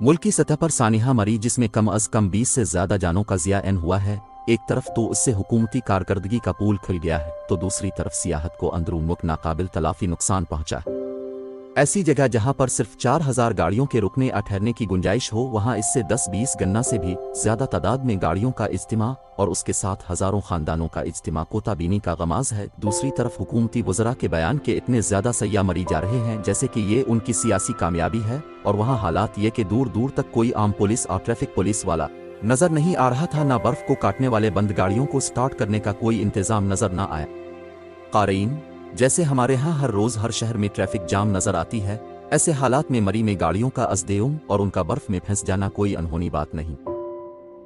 मुल्की सतह पर सानिहा मरी जिसमें कम अज़ कम 20 से ज़्यादा जानों का ज़ियान हुआ है। एक तरफ तो उससे हुकूमती कारकर्दगी का पूल खुल गया है तो दूसरी तरफ सियाहत को अंदरून मुल्क नाकाबिल तलाफी नुकसान पहुंचा है। ऐसी जगह जहां पर सिर्फ 4000 गाड़ियों के रुकने या ठहरने की गुंजाइश हो वहां इससे 10-20 गन्ना से भी ज्यादा तादाद में गाड़ियों का इज्तिमा और उसके साथ हजारों खानदानों का इज्तिमा कोताबीनी का गमाज है। दूसरी तरफ हुकूमती वज़रा के बयान के इतने ज्यादा सय्या मरी जा रहे हैं जैसे कि ये उनकी सियासी कामयाबी है, और वहाँ हालात ये कि दूर दूर तक कोई आम पुलिस और ट्रैफिक पुलिस वाला नजर नहीं आ रहा था, न बर्फ को काटने वाले बंद गाड़ियों को स्टार्ट करने का कोई इंतजाम नजर न आया। क़ारीन, जैसे हमारे यहाँ हर रोज हर शहर में ट्रैफिक जाम नजर आती है, ऐसे हालात में मरी में गाड़ियों का अज़देउम और उनका बर्फ में फंस जाना कोई अनहोनी बात नहीं।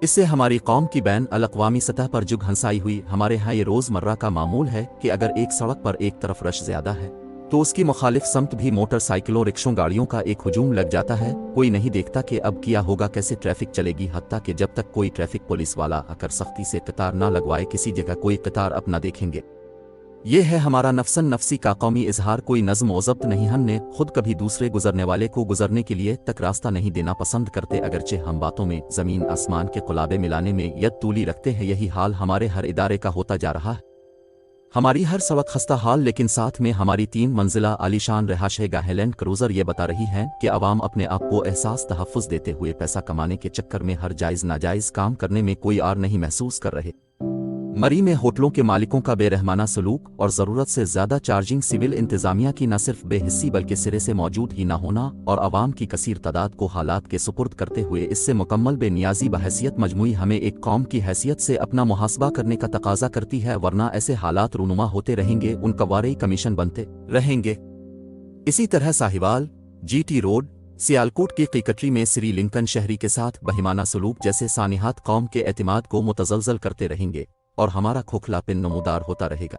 इससे हमारी कौम की बैन अल-अक़वामी सतह पर जुग हंसाई हुई। हमारे यहाँ ये रोजमर्रा का मामूल है कि अगर एक सड़क पर एक तरफ रश ज्यादा है तो उसकी मुखालिफ समत भी मोटरसाइकिलों रिक्शों गाड़ियों का एक हुजूम लग जाता है। कोई नहीं देखता कि अब किया होगा कैसे ट्रैफिक चलेगी, हत्ता कि जब तक कोई ट्रैफिक पुलिस वाला आकर सख्ती से कतार ना लगवाए किसी जगह कोई कतार अपना देखेंगे। ये है हमारा नफसन नफसी का कौमी इजहार। कोई नज़्म व ज़ब्त नहीं, हमने खुद कभी दूसरे गुजरने वाले को गुजरने के लिए तक रास्ता नहीं देना पसंद करते, अगरचे हम बातों में ज़मीन आसमान के क़ुलाबे मिलाने में यद तूली रखते हैं। यही हाल हमारे हर इदारे का होता जा रहा है। हमारी हर सड़क खस्ता हाल, लेकिन साथ में हमारी 3 मंजिला आलीशान रहायशगाह लैंड क्रूज़र ये बता रही हैं कि आवाम अपने आप को एहसास तहफ़्फ़ुज़ देते हुए पैसा कमाने के चक्कर में हर जायज़ नाजायज़ काम करने में कोई आर नहीं महसूस कर रहे। मरी में होटलों के मालिकों का बेरहमाना सलूक और ज़रूरत से ज़्यादा चार्जिंग, सिविल इंतज़ामिया की न सिर्फ बेहिस्सी बल्कि सिरे से मौजूद ही न होना और आवाम की कसीर तादाद को हालात के सुपुर्द करते हुए इससे मुकम्मल बेनियाजी बहैसियत मजमूई हमें एक कौम की हैसियत से अपना मुहासबा करने का तकाजा करती है, वरना ऐसे हालात रूनुमा होते रहेंगे, उनका वारई कमीशन बनते रहेंगे। इसी तरह साहिवाल, GT रोड, सियालकोट की कीकटरी में श्री लिंकन शहरी के साथ बहिमाना सलूक जैसे सानिहात कौम के एतमाद को मुतज़लज़ल करते रहेंगे और हमारा खोखलापन नमूदार होता रहेगा।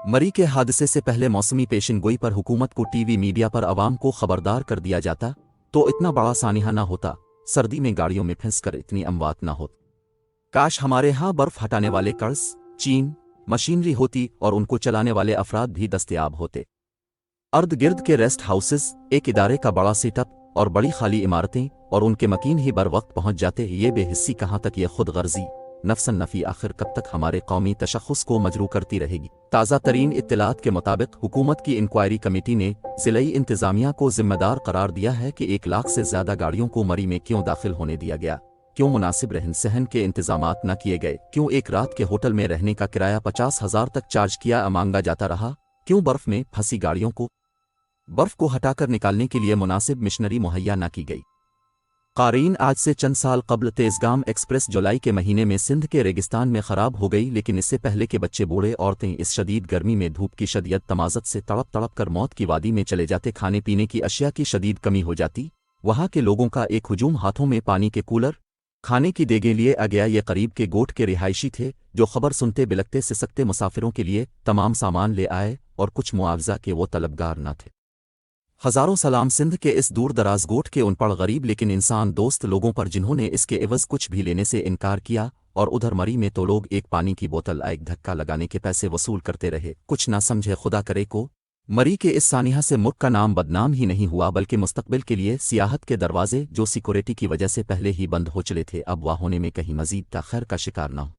मरी के हादसे से पहले मौसमी पेशन गोई पर हुकूमत को टीवी मीडिया पर आवाम को खबरदार कर दिया जाता तो इतना बड़ा सानिहा ना होता, सर्दी में गाड़ियों में फंस कर इतनी अमवात ना होती। काश हमारे यहाँ बर्फ हटाने वाले कर्स, चीन, मशीनरी होती और उनको चलाने वाले अफराद भी दस्तयाब होते। अर्द गिर्द के रेस्ट हाउसेस, एक इदारे का बड़ा सेटअप और बड़ी खाली इमारतें और उनके मकीन ही बर वक्त पहुंच जाते। ये बेहिस्सी कहाँ तक, ये खुद गर्जी नफसन नफी आखिर कब तक हमारे कौमी तशख़्ख़ुस को मजरू करती रहेगी। ताज़ा तरीन इत्तलात के मुताबिक हुकूमत की इंक्वायरी कमेटी ने ज़िलाई इंतज़ामिया को जिम्मेदार करार दिया है कि 1 लाख से ज़्यादा गाड़ियों को मरी में क्यों दाखिल होने दिया गया, क्यों मुनासिब रहन सहन के इंतजामात न किए गए, क्यों एक रात के होटल में रहने का किराया 50,000 तक चार्ज किया मांगा जाता रहा, क्यों बर्फ में फंसी गाड़ियों को बर्फ को हटाकर निकालने के लिए मुनासिब मिशनरी मुहैया न की गई। क़ारीन, आज से चंद साल कबल तेज़गाम एक्सप्रेस जुलाई के महीने में सिंध के रेगिस्तान में ख़राब हो गई, लेकिन इससे पहले के बच्चे बूढ़े औरतें इस शदीद गर्मी में धूप की शदीद तमाज़त से तड़प तड़प कर मौत की वादी में चले जाते। खाने पीने की अशिया की शदीद कमी हो जाती। वहाँ के लोगों का एक हुजूम, हाथों में पानी के कूलर, खाने की देगें लिए आ गया। ये करीब के गोट के रिहायशी थे जो खबर सुनते बिलकते सिसकते मुसाफिरों के लिए तमाम सामान ले आए और कुछ मुआवजा के वो तलबगार न थे। हज़ारों सलाम सिंध के इस दूर दराज गोट के उन पड़ गरीब लेकिन इंसान दोस्त लोगों पर जिन्होंने इसके एवज़ कुछ भी लेने से इनकार किया। और उधर मरी में तो लोग एक पानी की बोतल एक धक्का लगाने के पैसे वसूल करते रहे। कुछ ना समझे खुदा करे को। मरी के इस सानिहा से मुल्क का नाम बदनाम ही नहीं हुआ बल्कि मुस्तकबिल के लिए सियाहत के दरवाजे जो सिक्योरिटी की वजह से पहले ही बंद हो चले थे अब वाह होने में कहीं मजीद ताख़ीर का शिकार न हो।